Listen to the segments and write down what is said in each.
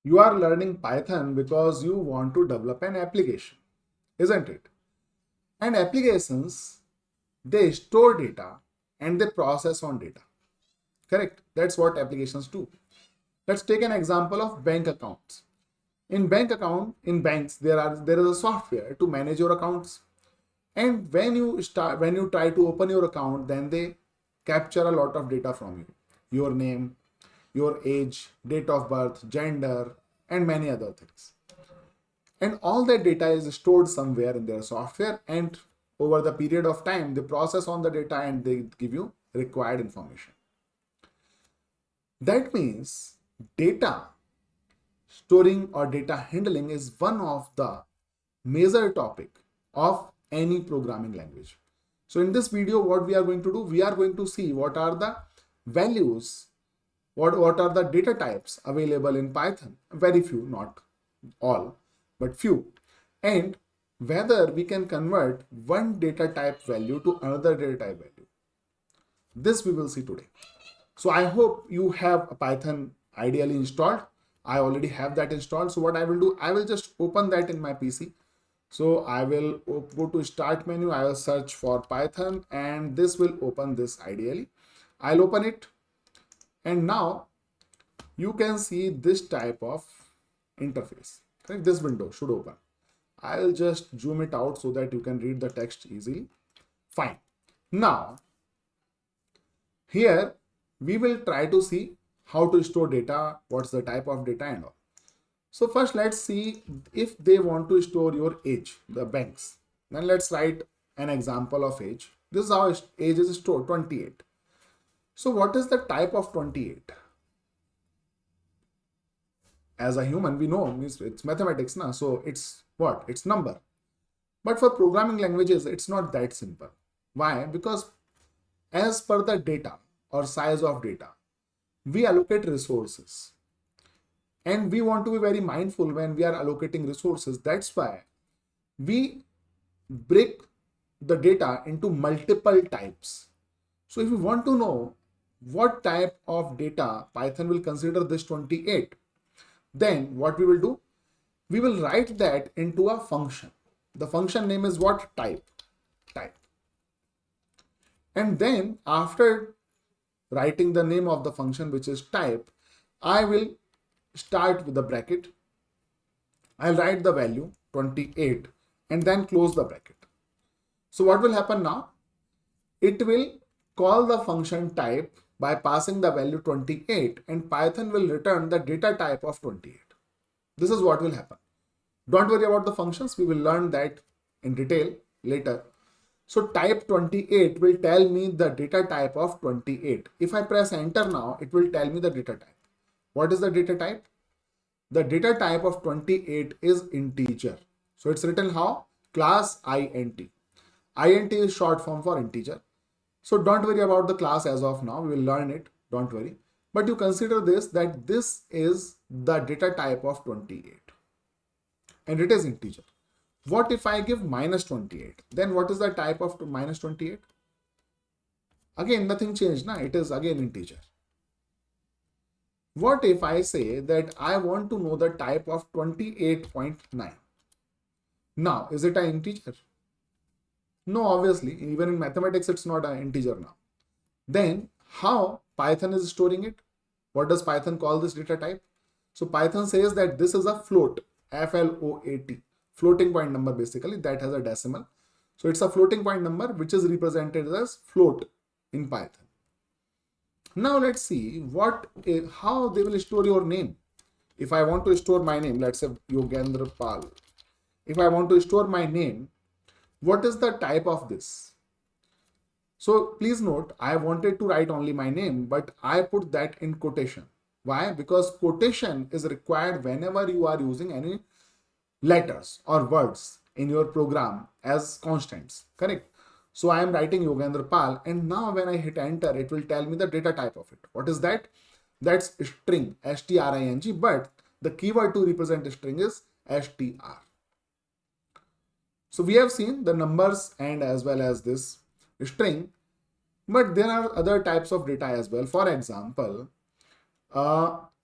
You are learning Python because you want to develop an application, isn't it? And applications, they store data and they process on data. Correct? That's what applications do. Let's take an example of bank accounts. In banks, there is a software to manage your accounts. And when you try to open your account, then they capture a lot of data from you. Your name, your age, date of birth, gender, and many other things. And all that data is stored somewhere in their software, and over the period of time they process on the data and they give you required information. That means data storing or data handling is one of the major topic of any programming language. So in this video, what we are going to do, we are going to see what are the values, what are the data types available in Python. Very few, not all, but few. And whether we can convert one data type value to another data type value. This we will see today. So I hope you have a Python ideally installed. I already have that installed. So what I will do, I will just open that in my PC. So I will go to start menu. I will search for Python and this will open this ideally. I'll open it. And now you can see this type of interface. Right? This window should open. I'll just zoom it out so that you can read the text easily. Fine. Now, here we will try to see how to store data, what's the type of data and all. So first let's see if they want to store your age, the banks. Then let's write an example of age. This is how age is stored, 28. So what is the type of 28? As a human, we know it's mathematics, na? So it's what? It's number. But for programming languages, it's not that simple. Why? Because as per the data or size of data, we allocate resources. And we want to be very mindful when we are allocating resources. That's why we break the data into multiple types. So if you want to know what type of data Python will consider this 28, then what we will do? We will write that into a function. The function name is what? Type. And then after writing the name of the function, which is type, I will start with the bracket. I'll write the value 28 and then close the bracket. So what will happen now? It will call the function type by passing the value 28 and Python will return the data type of 28. This is what will happen. Don't worry about the functions. We will learn that in detail later. So type 28 will tell me the data type of 28. If I press enter now, it will tell me the data type. What is the data type? The data type of 28 is integer. So it's written how? Class int. Int is short form for integer. So don't worry about the class as of now. We will learn it. Don't worry. But you consider this, that this is the data type of 28. And it is integer. What if I give minus 28? Then what is the type of minus 28? Again, nothing changed. Nah? It is again integer. What if I say that I want to know the type of 28.9? Now, is it an integer? No, obviously, even in mathematics, it's not an integer now. Then how Python is storing it? What does Python call this data type? So Python says that this is a float, F-L-O-A-T, floating point number basically, that has a decimal. So it's a floating point number which is represented as float in Python. Now let's see how they will store your name. If I want to store my name, let's say Yogendra Pal. If I want to store my name, what is the type of this? So please note, I wanted to write only my name, but I put that in quotation. Why? Because quotation is required whenever you are using any letters or words in your program as constants, correct? So I am writing Yogendra Pal, and now when I hit enter, it will tell me the data type of it. What is that? That's string, string, but the keyword to represent string is str. So we have seen the numbers and as well as this string, but there are other types of data as well. For example,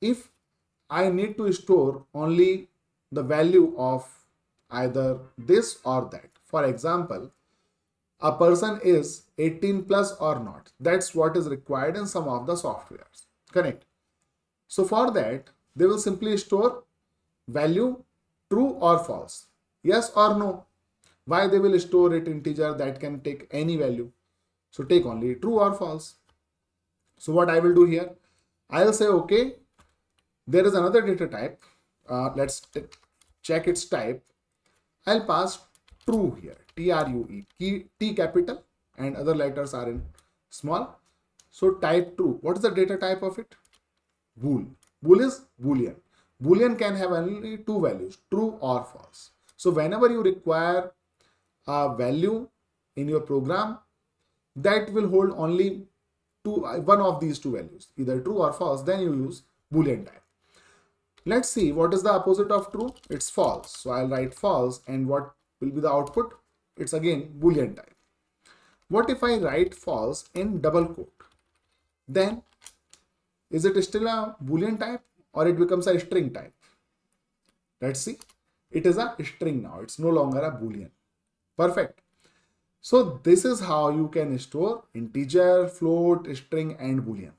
if I need to store only the value of either this or that. For example, a person is 18 plus or not. That's what is required in some of the softwares. Correct. So for that, they will simply store value true or false. Yes or no. Why they will store it integer that can take any value. So take only true or false. So what I will do here, I'll say, okay, there is another data type. Let's check its type. I'll pass true here, true, T capital and other letters are in small. So type true. What is the data type of it? Bool. Bool is boolean. Boolean can have only two values, true or false. So whenever you require a value in your program, that will hold only one of these two values, either true or false, then you use boolean type. Let's see what is the opposite of true. It's false. So I'll write false, and what will be the output? It's again boolean type. What if I write false in double quote? Then is it still a boolean type or it becomes a string type? Let's see. It is a string now. It's no longer a boolean. Perfect. So this is how you can store integer, float, string and boolean.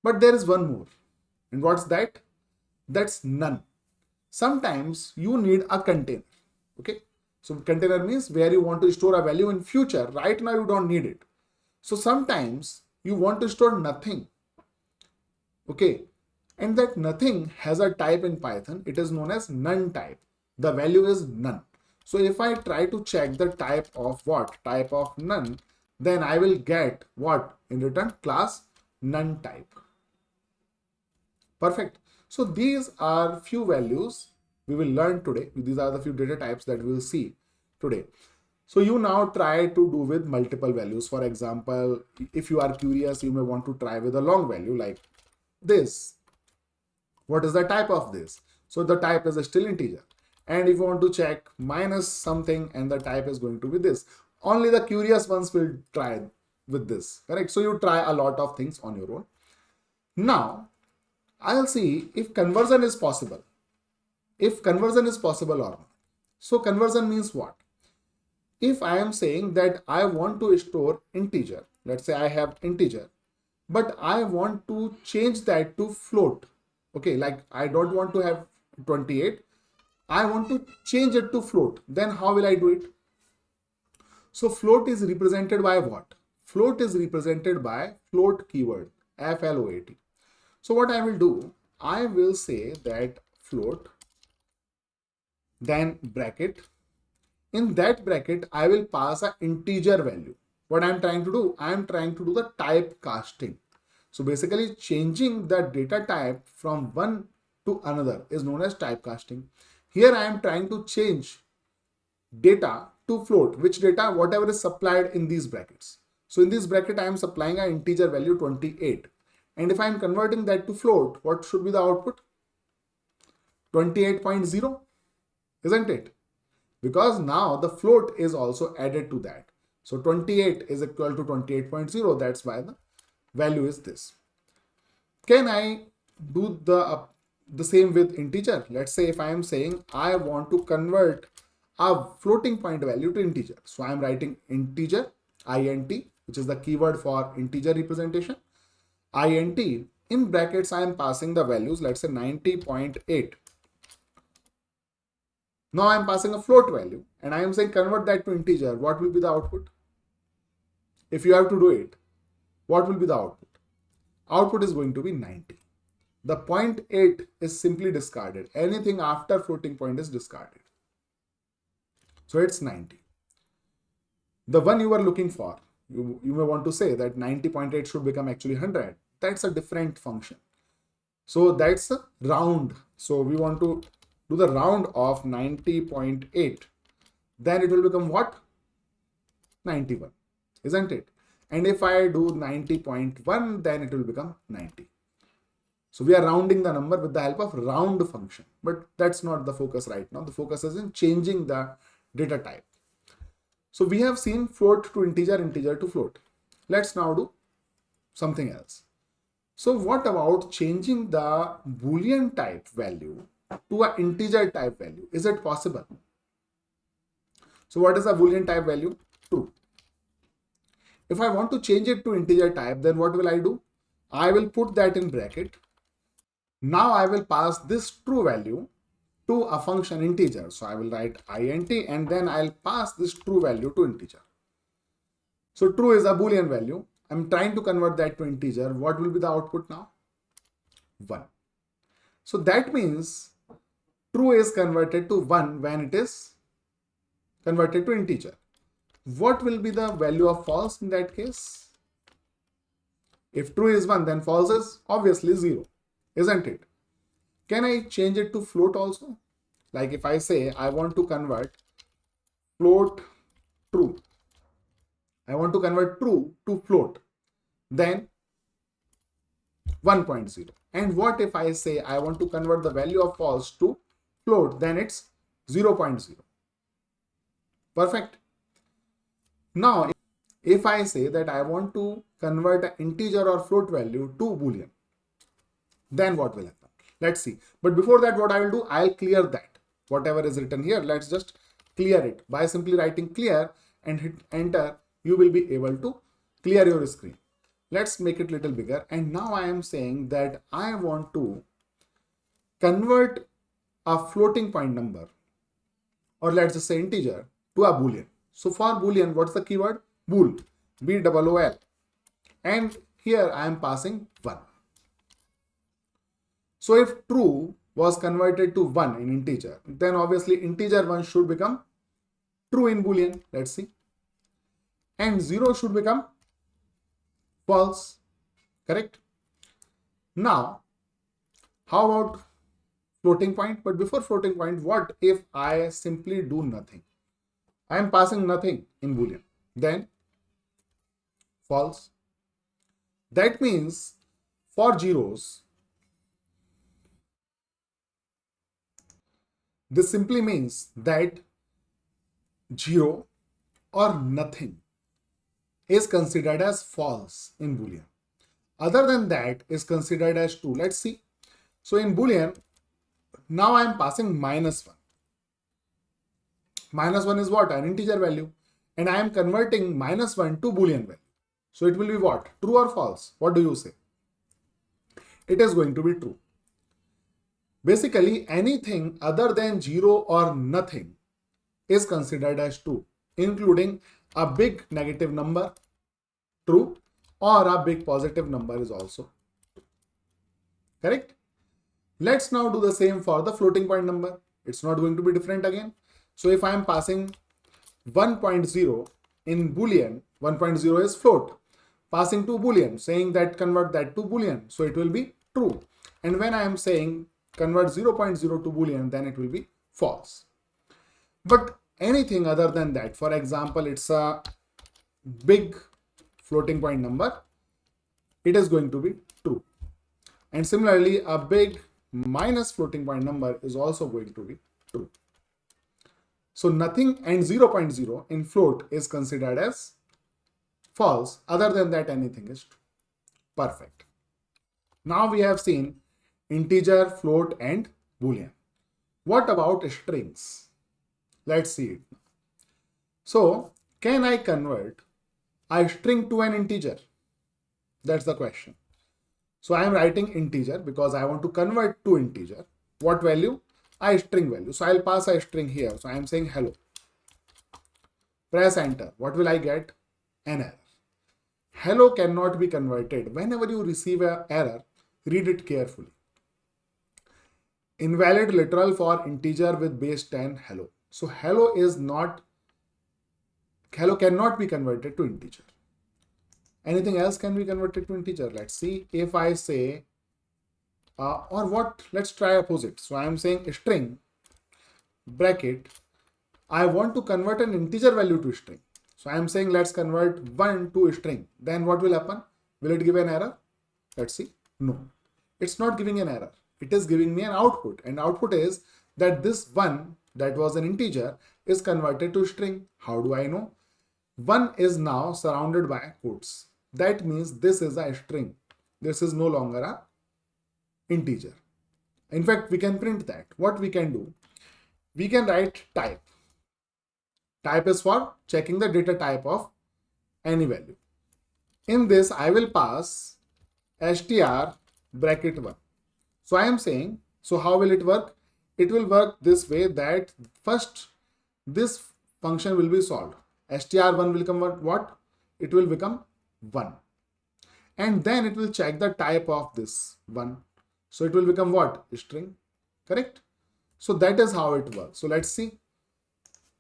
But there is one more. And what's that? That's none. Sometimes you need a container. Okay. So container means where you want to store a value in future. Right now you don't need it. So sometimes you want to store nothing. Okay. And that nothing has a type in Python. It is known as none type. The value is none. So if I try to check the type of what? Type of none, then I will get what? In return, class none type. Perfect. So these are few values we will learn today. These are the few data types that we will see today. So you now try to do with multiple values. For example, if you are curious, you may want to try with a long value like this. What is the type of this? So the type is still integer. And if you want to check minus something and the type is going to be this. Only the curious ones will try with this. Correct? So you try a lot of things on your own. Now, I'll see if conversion is possible. If conversion is possible or not. So conversion means what? If I am saying that I want to store integer, let's say I have integer, but I want to change that to float. Okay, like I don't want to have 28. I want to change it to float. Then how will I do it? So float is represented by what? Float is represented by float keyword, float. So what I will do, I will say that float, then bracket. In that bracket, I will pass an integer value. What I am trying to do, I am trying to do the type casting. So basically changing the data type from one to another is known as typecasting. Here I am trying to change data to float. Which data? Whatever is supplied in these brackets. So in this bracket I am supplying an integer value 28. And if I am converting that to float, what should be the output? 28.0, isn't it? Because now the float is also added to that. So 28 is equal to 28.0. That's why the value is this. Can I do the same with integer? Let's say if I am saying I want to convert a floating point value to integer. So I am writing integer, int, which is the keyword for integer representation. Int, in brackets I am passing the values, let's say 90.8. Now I am passing a float value and I am saying convert that to integer. What will be the output? If you have to do it, what will be the output? Output is going to be 90. The 0.8 is simply discarded. Anything after floating point is discarded. So it's 90. The one you are looking for, you may want to say that 90.8 should become actually 100. That's a different function. So that's a round. So we want to do the round of 90.8. Then it will become what? 91, isn't it? And if I do 90.1, then it will become 90. So we are rounding the number with the help of round function, but that's not the focus right now. The focus is in changing the data type. So we have seen float to integer, integer to float. Let's now do something else. So what about changing the boolean type value to an integer type value? Is it possible? So what is a boolean type value? True. If I want to change it to integer type, then what will I do? I will put that in bracket. Now I will pass this true value to a function integer. So I will write int and then I'll pass this true value to integer. So true is a boolean value. I'm trying to convert that to integer. What will be the output now? 1. So that means true is converted to 1 when it is converted to integer. What will be the value of false in that case? If true is 1, then false is obviously 0, isn't it? Can I change it to float also? Like if I say I want to convert float true, I want to convert true to float, then 1.0. And what if I say I want to convert the value of false to float, then it's 0.0. Perfect. Now, if I say that I want to convert an integer or float value to boolean, then what will happen? Let's see. But before that, what I will do, I'll clear that. Whatever is written here, let's just clear it. By simply writing clear and hit enter, you will be able to clear your screen. Let's make it a little bigger. And now I am saying that I want to convert a floating point number, or let's just say integer, to a boolean. So for boolean, what's the keyword? Bool, B-O-O-L. And here I am passing 1. So if true was converted to 1 in integer, then obviously integer 1 should become true in boolean. Let's see. And 0 should become false. Correct? Now, how about floating point? But before floating point, what if I simply do nothing? I am passing nothing in boolean. Then false. That means for zeros, this simply means that 0 or nothing is considered as false in boolean. Other than that is considered as true. Let's see. So in boolean, now I am passing -1. -1 is what? An integer value. And I am converting -1 to boolean value. So it will be what? True or false? What do you say? It is going to be true. Basically, anything other than 0 or nothing is considered as true, including a big negative number, true, or a big positive number is also true. Correct? Let's now do the same for the floating point number. It's not going to be different again. So if I am passing 1.0 in boolean, 1.0 is float, passing to boolean, saying that convert that to boolean, so it will be true. And when I am saying convert 0.0 to boolean, then it will be false. But anything other than that, for example, it's a big floating point number, it is going to be true. And similarly, a big minus floating point number is also going to be true. So nothing and 0.0 in float is considered as false. Other than that, anything is true. Perfect. Now we have seen integer, float, and boolean. What about strings? Let's see it. So, can I convert a string to an integer? That's the question. So I am writing integer because I want to convert to integer. What value? A string value. So I'll pass a string here. So I am saying hello. Press enter. What will I get? An error. Hello cannot be converted. Whenever you receive an error, read it carefully. Invalid literal for integer with base 10 hello. So hello cannot be converted to integer. Anything else can be converted to integer. Let's see. If I say let's try opposite. So I am saying string bracket. I want to convert an integer value to string. So I am saying let's convert 1 to string. Then what will happen? Will it give an error? Let's see. No, it's not giving an error. It is giving me an output, and output is that this 1 that was an integer is converted to string. How do I know? 1 is now surrounded by quotes. That means this is a string. This is no longer a integer. In fact, we can print that. What we can do, we can write type. Type is for checking the data type of any value. In this, I will pass str bracket 1. So I am saying, so how will it work? It will work this way, that first this function will be solved. str1 will convert what? It will become 1. And then it will check the type of this 1. So it will become what? String. Correct? So that is how it works. So let's see.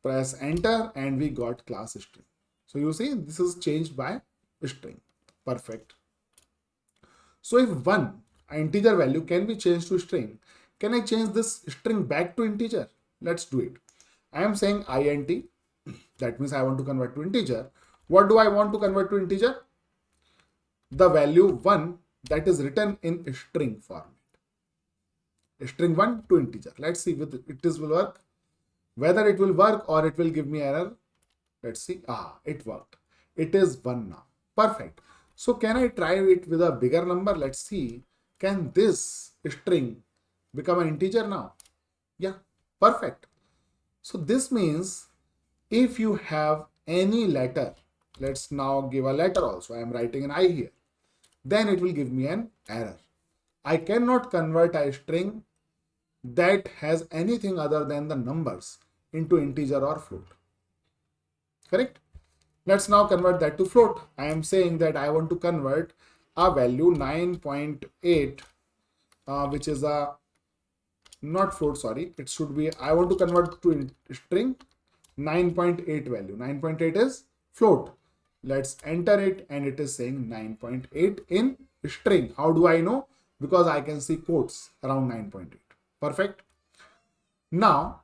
Press enter and we got class string. So you see, this is changed by string. Perfect. So if 1, an integer value, can be changed to string, can I change this string back to integer? Let's do it. I am saying int. That means I want to convert to integer. What do I want to convert to integer? The value 1 that is written in string format. String 1 to integer. Let's see if it will work. Whether it will work or it will give me error. Let's see. It worked. It is 1 now. Perfect. So can I try it with a bigger number? Let's see. Can this string become an integer now? Yeah, perfect. So this means if you have any letter, let's now give a letter also. I am writing an I here. Then it will give me an error. I cannot convert a string that has anything other than the numbers into integer or float. Correct? Let's now convert that to float. I am saying that I want to convert a value 9.8, which is a not float, sorry. It should be, I want to convert to string 9.8 value. 9.8 is float. Let's enter it and it is saying 9.8 in string. How do I know? Because I can see quotes around 9.8. Perfect. Now,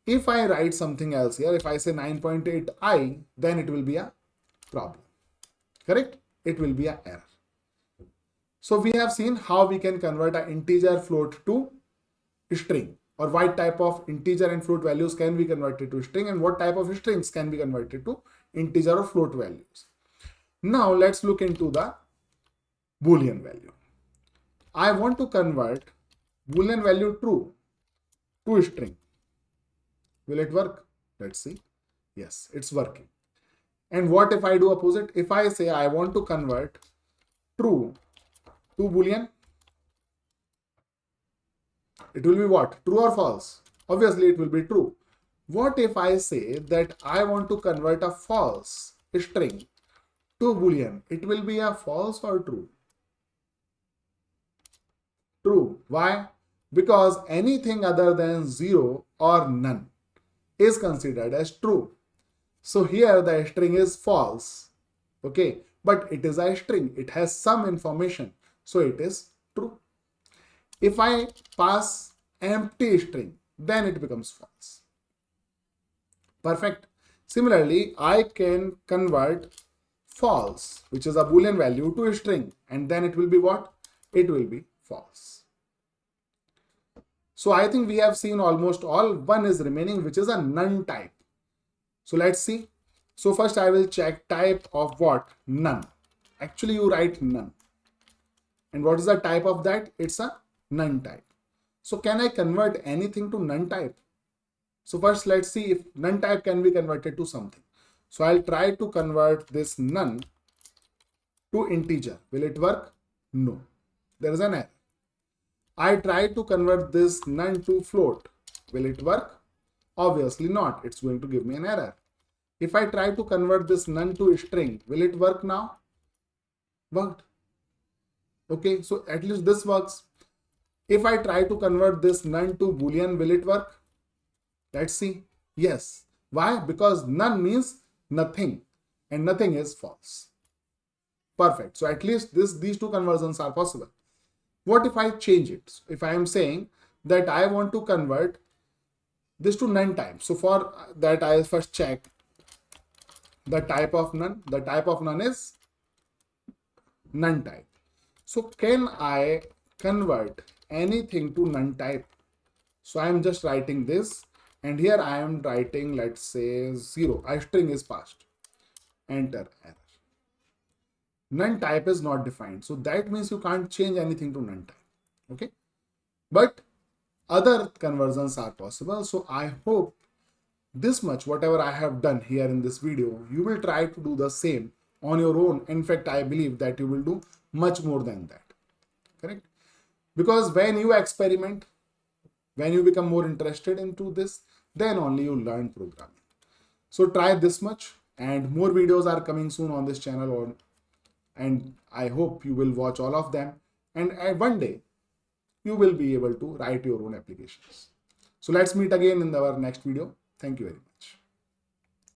if I write something else here, if I say 9.8i, then it will be a problem. Correct? It will be an error. So we have seen how we can convert an integer float to string, or what type of integer and float values can be converted to string, and what type of strings can be converted to integer or float values. Now let's look into the boolean value. I want to convert boolean value true to string. Will it work? Let's see. Yes, it's working. And what if I do opposite? If I say I want to convert true to boolean, it will be what? True or false? Obviously, it will be true. What if I say that I want to convert a false string to boolean? It will be a false or true? True. Why? Because anything other than 0 or none is considered as true. So here the string is false. Okay. But it is a string. It has some information. So it is true. If I pass empty string, then it becomes false. Perfect. Similarly, I can convert false, which is a boolean value, to a string, and then it will be what? It will be false. So I think we have seen almost all. One is remaining, which is a none type. So let's see. So first I will check type of what? None. Actually, you write none. And what is the type of that? It's a none type. So can I convert anything to none type? So first let's see if none type can be converted to something. So I'll try to convert this none to integer. Will it work? No. There is an error. I try to convert this none to float. Will it work? Obviously not. It's going to give me an error. If I try to convert this none to string, will it work now? Worked. Okay, so at least this works. If I try to convert this none to boolean, will it work? Let's see. Yes. Why? Because none means nothing, and nothing is false. Perfect. So at least these two conversions are possible. What if I change it? If I am saying that I want to convert this to none type. So for that, I'll first check the type of none. The type of none is none type. So can I convert anything to none type? So I am just writing this, and here I am writing, let's say 0. A string is passed. Enter error. none type is not defined. So that means you can't change anything to none type. Okay. But other conversions are possible. So I hope this much, whatever I have done here in this video, you will try to do the same on your own. In fact, I believe that you will do much more than that. Correct? Because when you experiment, when you become more interested into this, then only you learn programming. So try this much, and more videos are coming soon on this channel, and I hope you will watch all of them, and one day you will be able to write your own applications. So let's meet again in our next video. Thank you very much.